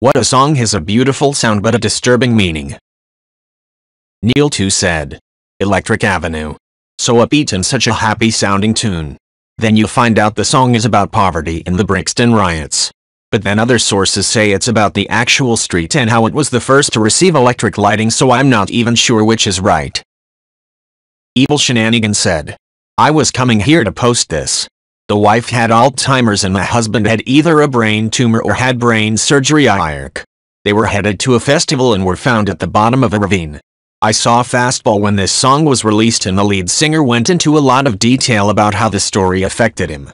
What a song has a beautiful sound but a disturbing meaning. Neil too said. Electric Avenue. So upbeat and such a happy sounding tune. Then you find out the song is about poverty and the Brixton riots. But then other sources say it's about the actual street and how it was the first to receive electric lighting, so I'm not even sure which is right. Evil Shenanigan said. I was coming here to post this. The wife had Alzheimer's and the husband had either a brain tumor or had brain surgery. They were headed to a festival and were found at the bottom of a ravine. I saw Fastball when this song was released and the lead singer went into a lot of detail about how the story affected him.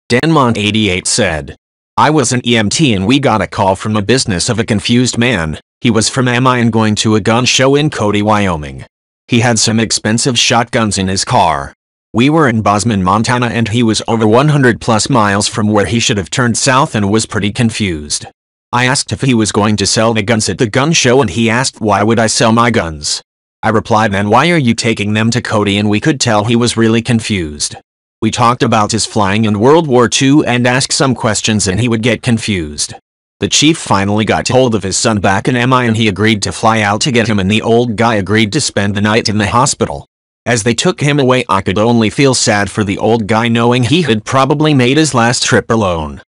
Danmont88 said. I was an EMT and we got a call from the business of a confused man. He was from MI and going to a gun show in Cody, Wyoming. He had some expensive shotguns in his car. We were in Bozeman, Montana and he was over 100+ miles from where he should have turned south and was pretty confused. I asked if he was going to sell the guns at the gun show and he asked why would I sell my guns. I replied, then why are you taking them to Cody, and we could tell he was really confused. We talked about his flying in World War II and asked some questions and he would get confused. The chief finally got hold of his son back in MI and he agreed to fly out to get him, and the old guy agreed to spend the night in the hospital. As they took him away, I could only feel sad for the old guy knowing he had probably made his last trip alone.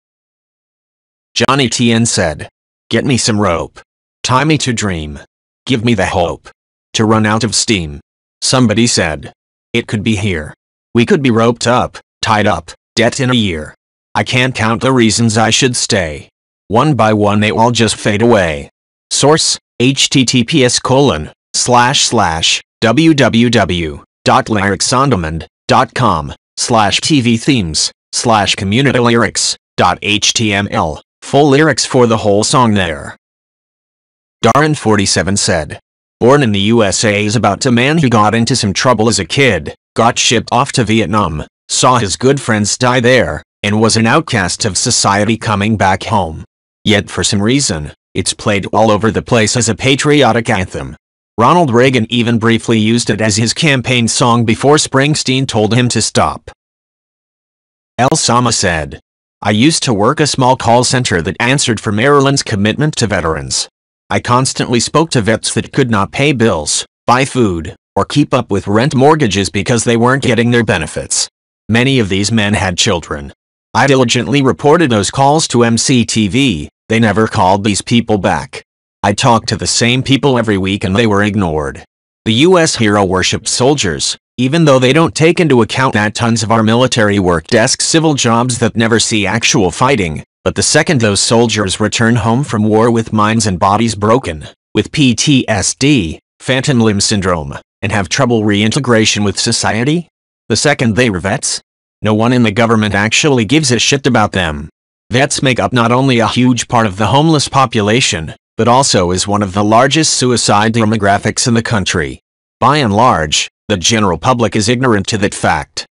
Johnny TN said. Get me some rope. Tie me to dream. Give me the hope. To run out of steam. Somebody said. It could be here. We could be roped up, tied up, dead in a year. I can't count the reasons I should stay. One by one they all just fade away. Source, https://www.lyricsonDemand.com/tv-themes/communitylyrics.html. Full lyrics for the whole song there. Darren47 said. Born in the USA is about a man who got into some trouble as a kid, got shipped off to Vietnam, saw his good friends die there, and was an outcast of society coming back home. Yet for some reason, it's played all over the place as a patriotic anthem. Ronald Reagan even briefly used it as his campaign song before Springsteen told him to stop. El Sama said. I used to work a small call center that answered for Maryland's commitment to veterans. I constantly spoke to vets that could not pay bills, buy food, or keep up with rent mortgages because they weren't getting their benefits. Many of these men had children. I diligently reported those calls to MCTV, they never called these people back. I talked to the same people every week and they were ignored. The U.S. hero worships soldiers, even though they don't take into account that tons of our military work desk civil jobs that never see actual fighting, but the second those soldiers return home from war with minds and bodies broken, with PTSD, phantom limb syndrome, and have trouble reintegration with society? The second they are vets? No one in the government actually gives a shit about them. Vets make up not only a huge part of the homeless population, but also is one of the largest suicide demographics in the country. By and large, the general public is ignorant to that fact.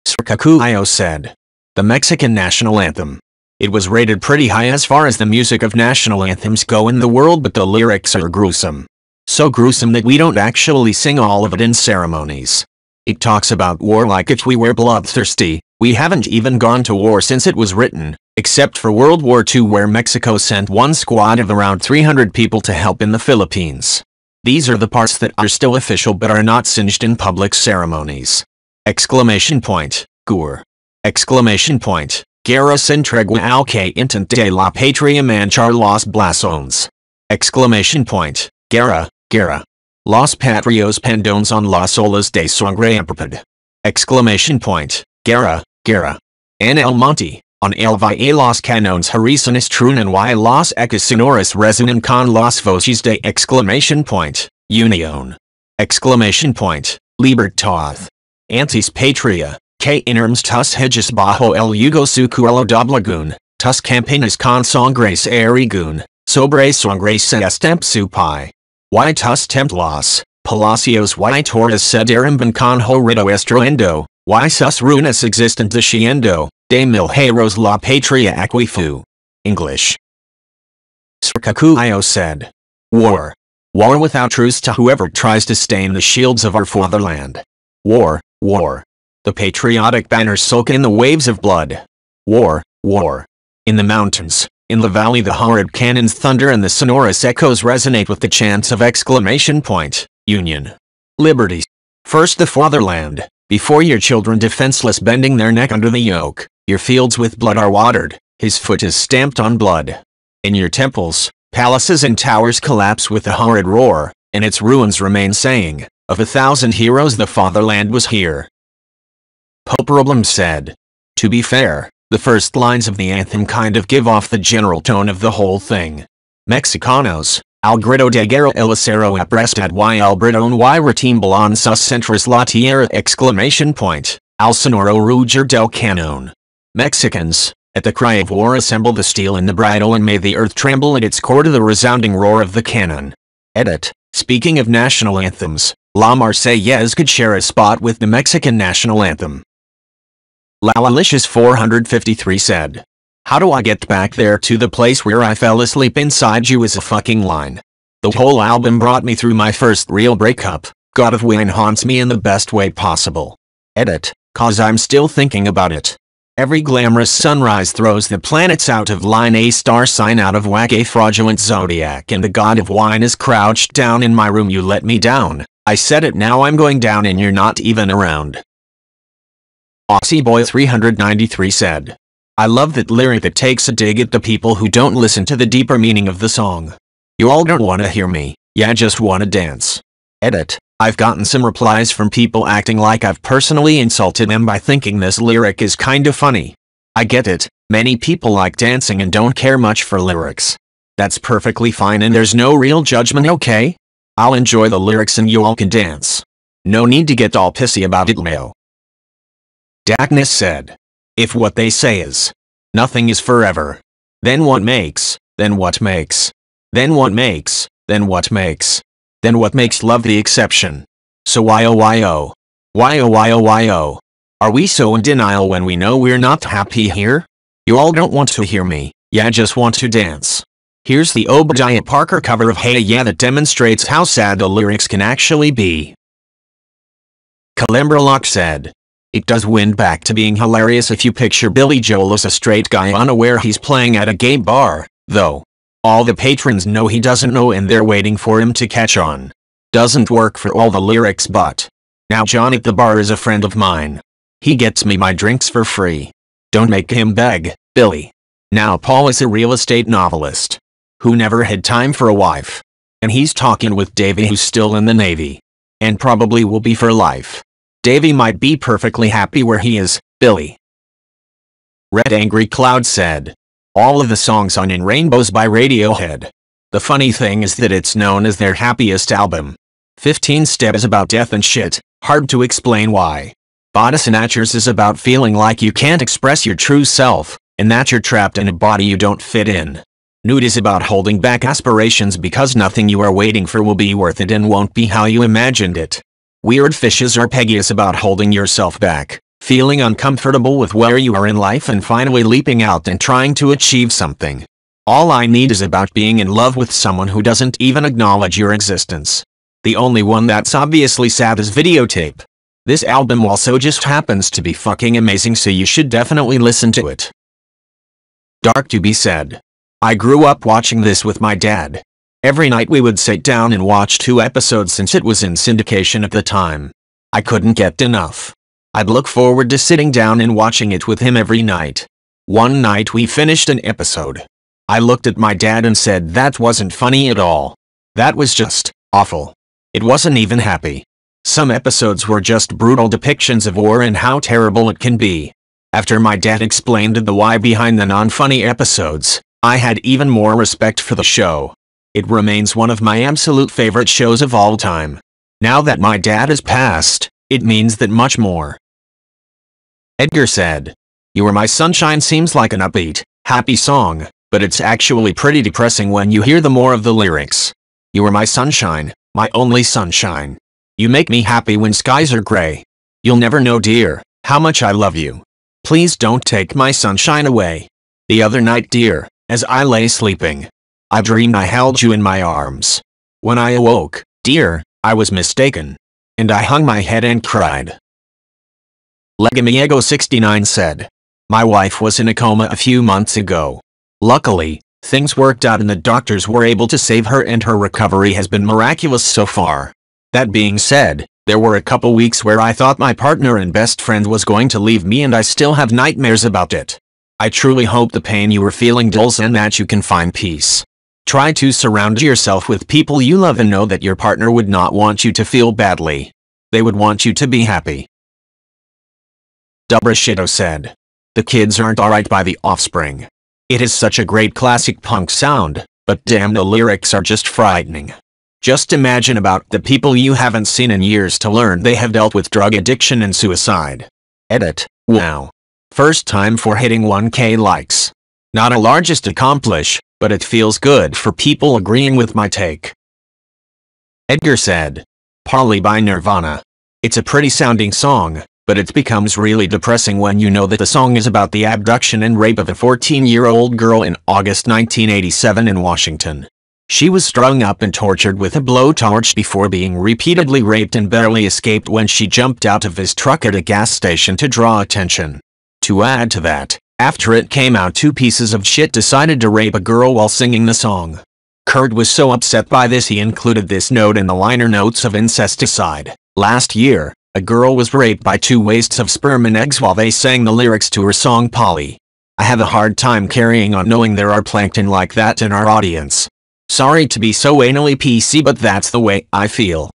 Srkakuyo said. The Mexican national anthem. It was rated pretty high as far as the music of national anthems go in the world, but the lyrics are gruesome. So gruesome that we don't actually sing all of it in ceremonies. It talks about war like if we were bloodthirsty. We haven't even gone to war since it was written, except for World War II where Mexico sent one squad of around 300 people to help in the Philippines. These are the parts that are still official but are not singed in public ceremonies. Exclamation point, Gur. Exclamation point, Guerra sin tregua al que intente la patria manchar los blasones. Exclamation point, Guerra, Guerra. Los patrios pendones on las olas de sangre amperpad. Exclamation point, Guerra, Guerra. En el monte, on el valle los canones harizones truenan y los ecos sonoras resonan con las voces de exclamation point, Union. Exclamation point, Libertad. Antes patria, que inerms tus hedges bajo el yugo su cuello doblagun, tus campanas con sangres erigun, sobre sangre se estamp su pai. Y tus templos, palacios y torres se derrumban con horrido estruendo, y sus ruinas existent desciendo, de mil heroes la patria aquifu. English. Srkakuyo said. War. War without truce to whoever tries to stain the shields of our fatherland. War, war. The patriotic banners soak in the waves of blood. War, war. In the mountains, In the valley the horrid cannon's thunder and the sonorous echoes resonate with the chants of exclamation point, Union. Liberty. First the fatherland, before your children defenseless bending their neck under the yoke, your fields with blood are watered, his foot is stamped on blood. In your temples, palaces and towers collapse with a horrid roar, and its ruins remain saying, of 1,000 heroes the fatherland was here. Pope Problem said. To be fair, the first lines of the anthem kind of give off the general tone of the whole thing. Mexicanos, al grito de guerra el acero aprestad y al bridón y retimbalan sus centros la tierra exclamation point, al sonoro rugir del cañón. Mexicans, at the cry of war assemble the steel and the bridle and may the earth tremble at its core to the resounding roar of the cannon. Edit. Speaking of national anthems, La Marseillaise could share a spot with the Mexican national anthem. Lalicious 453 said. How do I get back there to the place where I fell asleep inside you is a fucking line. The whole album brought me through my first real breakup. God of Wayne haunts me in the best way possible. Edit. Cause I'm still thinking about it. Every glamorous sunrise throws the planets out of line, a star sign out of whack, a fraudulent zodiac, and the god of wine is crouched down in my room. You let me down. I said it, now I'm going down and you're not even around. Aussie Boy 393 said. I love that lyric that takes a dig at the people who don't listen to the deeper meaning of the song. You all don't want to hear me, yeah, just want to dance. Edit. I've gotten some replies from people acting like I've personally insulted them by thinking this lyric is kinda funny. I get it, many people like dancing and don't care much for lyrics. That's perfectly fine and there's no real judgment, okay? I'll enjoy the lyrics and you all can dance. No need to get all pissy about it, Leo. Darkness said. If what they say is, nothing is forever. Then what makes, then what makes, then what makes, then what makes, then what makes love the exception? So why oh why oh? Why oh why oh why oh? Are we so in denial when we know we're not happy here? You all don't want to hear me, yeah, just want to dance. Here's the Obadiah Parker cover of Hey Yeah that demonstrates how sad the lyrics can actually be. Calambralock said. It does wind back to being hilarious if you picture Billy Joel as a straight guy unaware he's playing at a gay bar, though. All the patrons know he doesn't know and they're waiting for him to catch on. Doesn't work for all the lyrics, but now John at the bar is a friend of mine. He gets me my drinks for free. Don't make him beg, Billy. Now Paul is a real estate novelist who never had time for a wife. And he's talking with Davey, who's still in the Navy. And probably will be for life. Davey might be perfectly happy where he is, Billy. Red Angry Cloud said. All of the songs on In Rainbows by Radiohead. The funny thing is that it's known as their happiest album. 15 Step is about death and shit, hard to explain why. Body Snatchers is about feeling like you can't express your true self, and that you're trapped in a body you don't fit in. Nude is about holding back aspirations because nothing you are waiting for will be worth it and won't be how you imagined it. Weird Fishes or Peggy is about holding yourself back, feeling uncomfortable with where you are in life and finally leaping out and trying to achieve something. All I Need is about being in love with someone who doesn't even acknowledge your existence. The only one that's obviously sad is Videotape. This album also just happens to be fucking amazing, so you should definitely listen to it. Dark to Be said. I grew up watching this with my dad. Every night we would sit down and watch 2 episodes since it was in syndication at the time. I couldn't get enough. I'd look forward to sitting down and watching it with him every night. One night we finished an episode. I looked at my dad and said that wasn't funny at all. That was just awful. It wasn't even happy. Some episodes were just brutal depictions of war and how terrible it can be. After my dad explained the why behind the non-funny episodes, I had even more respect for the show. It remains one of my absolute favorite shows of all time. Now that my dad has passed, it means that much more. Edgar said. You Are My Sunshine seems like an upbeat, happy song, but it's actually pretty depressing when you hear the more of the lyrics. You are my sunshine, my only sunshine. You make me happy when skies are gray. You'll never know, dear, how much I love you. Please don't take my sunshine away. The other night, dear, as I lay sleeping, I dreamed I held you in my arms. When I awoke, dear, I was mistaken. And I hung my head and cried. Legamiego69 said. My wife was in a coma a few months ago. Luckily, things worked out and the doctors were able to save her and her recovery has been miraculous so far. That being said, there were a couple weeks where I thought my partner and best friend was going to leave me and I still have nightmares about it. I truly hope the pain you were feeling dulls and that you can find peace. Try to surround yourself with people you love and know that your partner would not want you to feel badly. They would want you to be happy. Dubrashito said. The Kids Aren't Alright by The Offspring. It is such a great classic punk sound, but damn, the lyrics are just frightening. Just imagine about the people you haven't seen in years to learn they have dealt with drug addiction and suicide. Edit. Wow. First time for hitting 1K likes. Not a largest accomplish, but it feels good for people agreeing with my take. Edgar said. Parley by Nirvana. It's a pretty sounding song, but it becomes really depressing when you know that the song is about the abduction and rape of a 14-year-old girl in August 1987 in Washington. She was strung up and tortured with a blowtorch before being repeatedly raped and barely escaped when she jumped out of his truck at a gas station to draw attention. To add to that, after it came out, two pieces of shit decided to rape a girl while singing the song. Kurt was so upset by this he included this note in the liner notes of Incesticide. Last year, a girl was raped by two wastes of sperm and eggs while they sang the lyrics to her song Polly. I have a hard time carrying on knowing there are plankton like that in our audience. Sorry to be so anally PC, but that's the way I feel.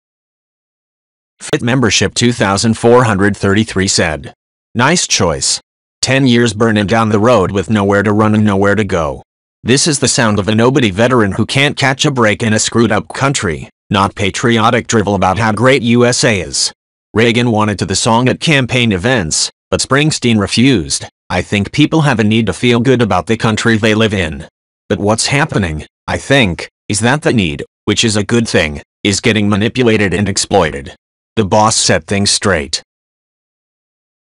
Fit Membership 2433 said. Nice choice. 10 years burning down the road with nowhere to run and nowhere to go. This is the sound of a nobody veteran who can't catch a break in a screwed up country, not patriotic drivel about how great USA is. Reagan wanted to the song at campaign events, but Springsteen refused. I think people have a need to feel good about the country they live in. But what's happening, I think, is that the need, which is a good thing, is getting manipulated and exploited. The boss set things straight.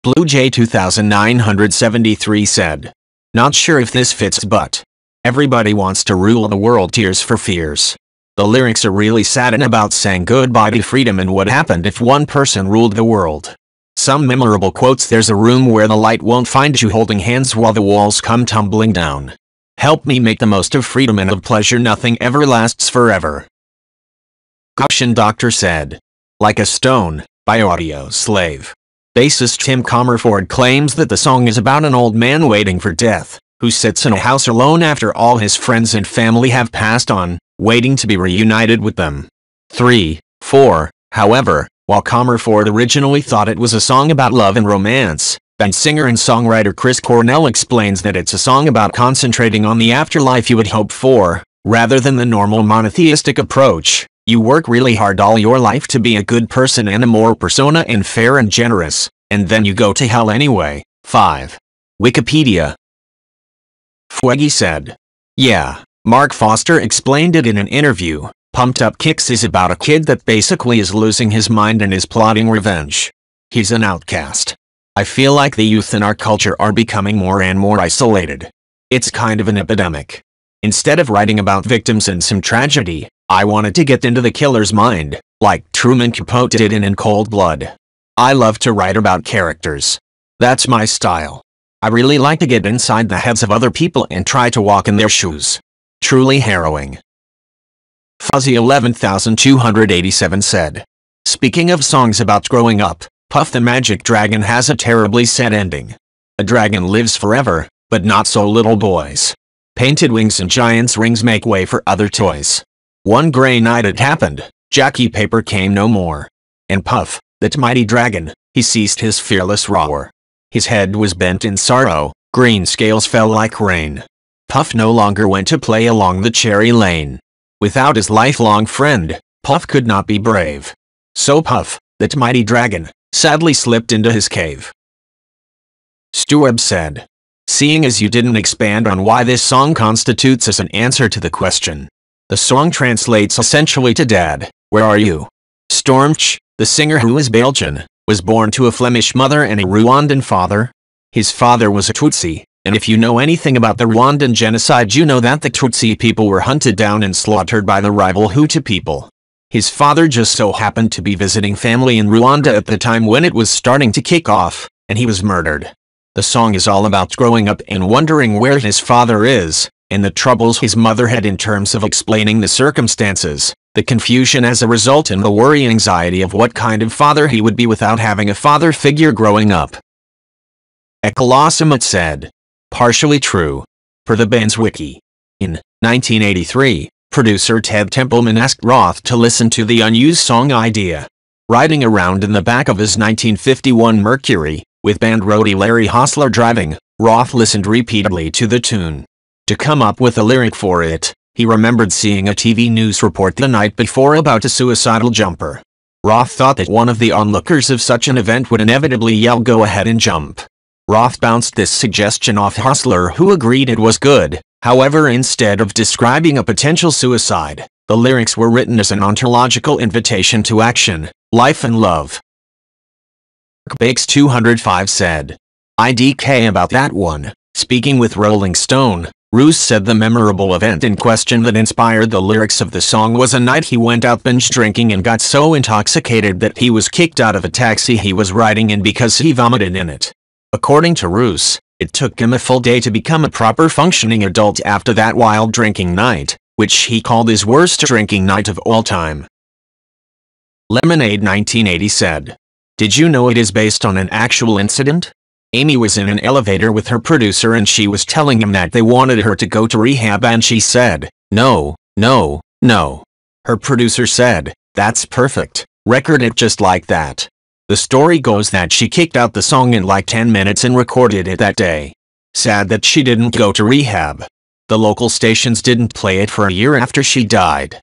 Blue Jay 2973 said. Not sure if this fits, but everybody wants to rule the world. Tears for Fears. The lyrics are really sad and about saying goodbye to freedom and what happened if one person ruled the world. Some memorable quotes: there's a room where the light won't find you, holding hands while the walls come tumbling down. Help me make the most of freedom and of pleasure, nothing ever lasts forever. Gushin Doctor said. Like a Stone, by Audio Slave. Bassist Tim Comerford claims that the song is about an old man waiting for death, who sits in a house alone after all his friends and family have passed on, waiting to be reunited with them. 4. However, while Comerford originally thought it was a song about love and romance, then singer and songwriter Chris Cornell explains that it's a song about concentrating on the afterlife you would hope for, rather than the normal monotheistic approach. You work really hard all your life to be a good person and a moral persona and fair and generous, and then you go to hell anyway. 5. Wikipedia. Fuegi said. Yeah, Mark Foster explained it in an interview. Pumped Up Kicks is about a kid that basically is losing his mind and is plotting revenge. He's an outcast. I feel like the youth in our culture are becoming more and more isolated. It's kind of an epidemic. Instead of writing about victims and some tragedy, I wanted to get into the killer's mind, like Truman Capote did in Cold Blood. I love to write about characters. That's my style. I really like to get inside the heads of other people and try to walk in their shoes. Truly harrowing. Fuzzy 11287 said. Speaking of songs about growing up, Puff the Magic Dragon has a terribly sad ending. A dragon lives forever, but not so little boys. Painted wings and giant's rings make way for other toys. One gray night it happened, Jackie Paper came no more. And Puff, that mighty dragon, he ceased his fearless roar. His head was bent in sorrow, green scales fell like rain. Puff no longer went to play along the cherry lane. Without his lifelong friend, Puff could not be brave. So Puff, that mighty dragon, sadly slipped into his cave. Stueb said. Seeing as you didn't expand on why this song constitutes as an answer to the question. The song translates essentially to Dad, where are you? Stormch, the singer who is Belgian, was born to a Flemish mother and a Rwandan father. His father was a Tutsi, and if you know anything about the Rwandan genocide you know that the Tutsi people were hunted down and slaughtered by the rival Hutu people. His father just so happened to be visiting family in Rwanda at the time when it was starting to kick off, and he was murdered. The song is all about growing up and wondering where his father is, and the troubles his mother had in terms of explaining the circumstances, the confusion as a result, and the worry and anxiety of what kind of father he would be without having a father figure growing up. Ecolossummate said. Partially true. Per the band's wiki. In 1983, producer Ted Templeman asked Roth to listen to the unused song Idea. Riding around in the back of his 1951 Mercury, with band roadie Larry Hostler driving, Roth listened repeatedly to the tune. To come up with a lyric for it, he remembered seeing a TV news report the night before about a suicidal jumper. Roth thought that one of the onlookers of such an event would inevitably yell, "Go ahead and jump." Roth bounced this suggestion off Hostler, who agreed it was good. However, instead of describing a potential suicide, the lyrics were written as an ontological invitation to action, life and love. Bakes 205 said. IDK about that one. Speaking with Rolling Stone, Roos said the memorable event in question that inspired the lyrics of the song was a night he went out binge drinking and got so intoxicated that he was kicked out of a taxi he was riding in because he vomited in it. According to Roos, it took him a full day to become a proper functioning adult after that wild drinking night, which he called his worst drinking night of all time. Lemonade 1980 said. Did you know it is based on an actual incident? Amy was in an elevator with her producer and she was telling him that they wanted her to go to rehab and she said, "No, no, no." Her producer said, "That's perfect, record it just like that." The story goes that she kicked out the song in like 10 minutes and recorded it that day. Sad that she didn't go to rehab. The local stations didn't play it for a year after she died.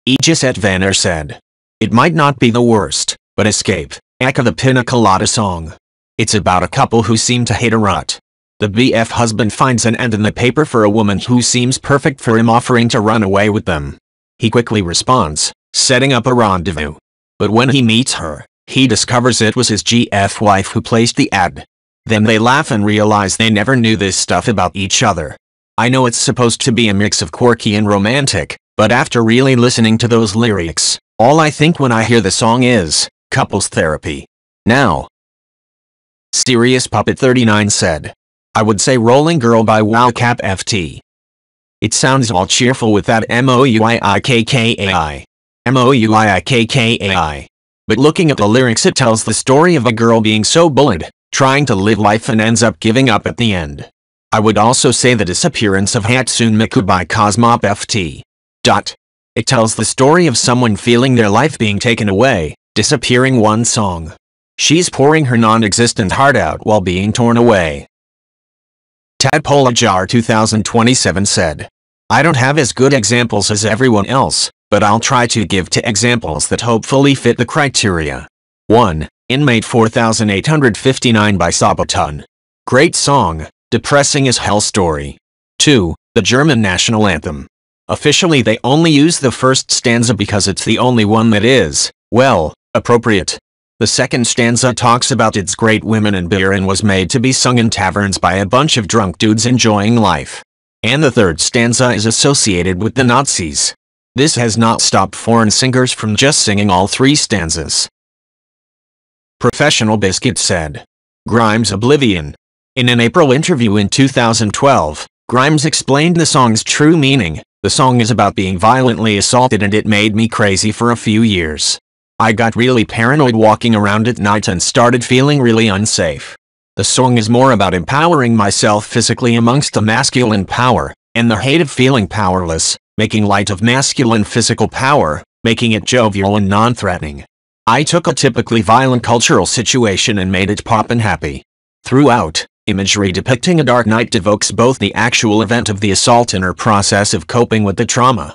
Aegis at Vanner said. It might not be the worst, but Escape, Aka the Pina Colada song. It's about a couple who seem to hit a rut. The BF husband finds an ad in the paper for a woman who seems perfect for him, offering to run away with them. He quickly responds, setting up a rendezvous. But when he meets her, he discovers it was his GF wife who placed the ad. Then they laugh and realize they never knew this stuff about each other. I know it's supposed to be a mix of quirky and romantic, but after really listening to those lyrics, all I think when I hear the song is, couples therapy. Now. Serious Puppet 39 said. I would say Rolling Girl by Wowcap FT. It sounds all cheerful with that MOUIIKKAI. MOUIIKKAI. But looking at the lyrics, it tells the story of a girl being so bullied, trying to live life and ends up giving up at the end. I would also say the disappearance of Hatsune Miku by Cosmop FT. It tells the story of someone feeling their life being taken away, disappearing. One song. She's pouring her non-existent heart out while being torn away. Tadpole Jar 2027 said. I don't have as good examples as everyone else, but I'll try to give 2 examples that hopefully fit the criteria. 1. Inmate 4859 by Sabaton. Great song, depressing as hell story. 2. The German national anthem. Officially they only use the first stanza because it's the only one that is, well, appropriate. The second stanza talks about its great women and beer and was made to be sung in taverns by a bunch of drunk dudes enjoying life. And the third stanza is associated with the Nazis. This has not stopped foreign singers from just singing all 3 stanzas. Professional Biscuit said. Grimes Oblivion. In an April interview in 2012, Grimes explained the song's true meaning. The song is about being violently assaulted and it made me crazy for a few years. I got really paranoid walking around at night and started feeling really unsafe. The song is more about empowering myself physically amongst the masculine power, and the hate of feeling powerless, making light of masculine physical power, making it jovial and non-threatening. I took a typically violent cultural situation and made it pop and happy. Throughout, imagery depicting a dark night evokes both the actual event of the assault and her process of coping with the trauma.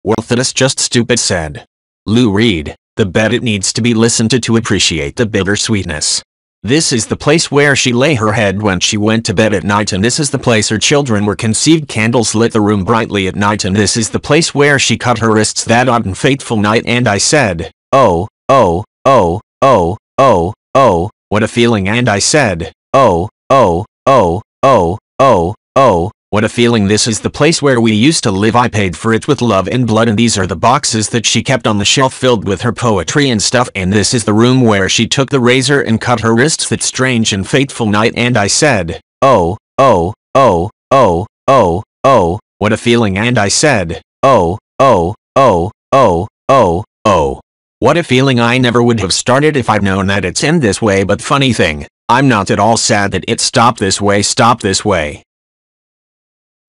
Worth It Is Just Stupid said. Lou Reed, the bed it needs to be listened to appreciate the bittersweetness. This is the place where she lay her head when she went to bed at night, and this is the place her children were conceived. Candles lit the room brightly at night, and this is the place where she cut her wrists that odd and fateful night. And I said, oh, oh, oh, oh, oh, oh, what a feeling. And I said, oh, oh, oh, oh, oh, oh, what a feeling. This is the place where we used to live. I paid for it with love and blood, and these are the boxes that she kept on the shelf filled with her poetry and stuff, and this is the room where she took the razor and cut her wrists that strange and fateful night. And I said, oh, oh, oh, oh, oh, oh, what a feeling, and I said, oh, oh, oh, oh, oh, oh. What a feeling. I never would have started if I'd known that it's in this way, but funny thing, I'm not at all sad that it stopped this way.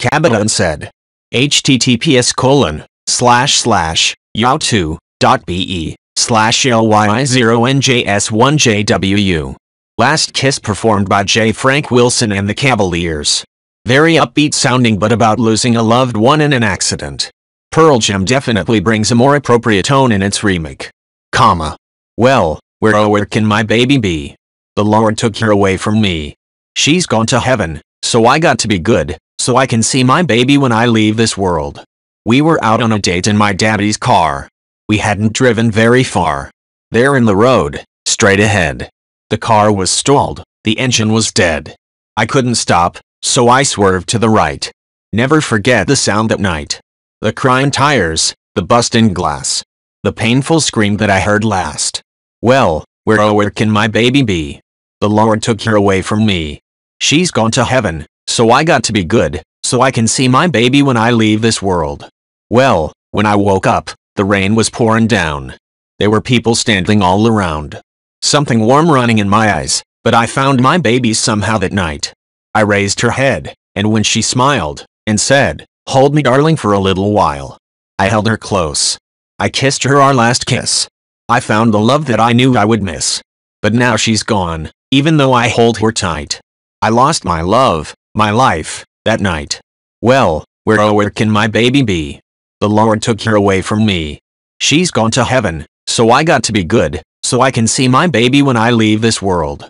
Cabadan said. https://yahoo.be/ly0njs1jwu. Last Kiss performed by J. Frank Wilson and the Cavaliers. Very upbeat sounding, but about losing a loved one in an accident. Pearl Jam definitely brings a more appropriate tone in its remake. Well, where can my baby be? The Lord took her away from me. She's gone to heaven, so I got to be good, so I can see my baby when I leave this world. We were out on a date in my daddy's car. We hadn't driven very far. There in the road, straight ahead. The car was stalled, the engine was dead. I couldn't stop, so I swerved to the right. Never forget the sound that night. The crying tires, the busting glass. The painful scream that I heard last. Well, where can my baby be? The Lord took her away from me. She's gone to heaven, so I got to be good, so I can see my baby when I leave this world. Well, when I woke up, the rain was pouring down. There were people standing all around. Something warm running in my eyes, but I found my baby somehow that night. I raised her head, and when she smiled, and said, "Hold me, darling," for a little while, I held her close. I kissed her, our last kiss. I found the love that I knew I would miss. But now she's gone, even though I hold her tight. I lost my love, my life, that night. Well, where can my baby be? The Lord took her away from me. She's gone to heaven, so I got to be good, so I can see my baby when I leave this world.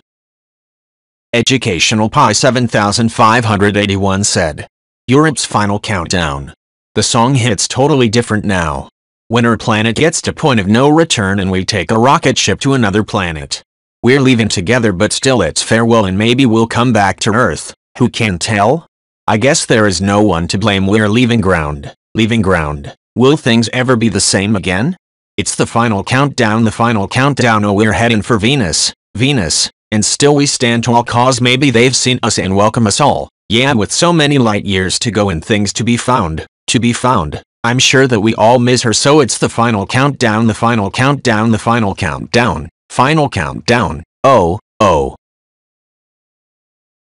Educational Pi 7581 said. Europe's final countdown. The song hits totally different now. When our planet gets to point of no return and we take a rocket ship to another planet. We're leaving together, but still it's farewell, and maybe we'll come back to Earth. Who can tell? I guess there is no one to blame. We're leaving ground. Will things ever be the same again? It's the final countdown, oh, we're heading for Venus, and still we stand tall, cause maybe they've seen us and welcome us all. Yeah, with so many light years to go and things to be found, I'm sure that we all miss her, so it's the final countdown, oh, oh.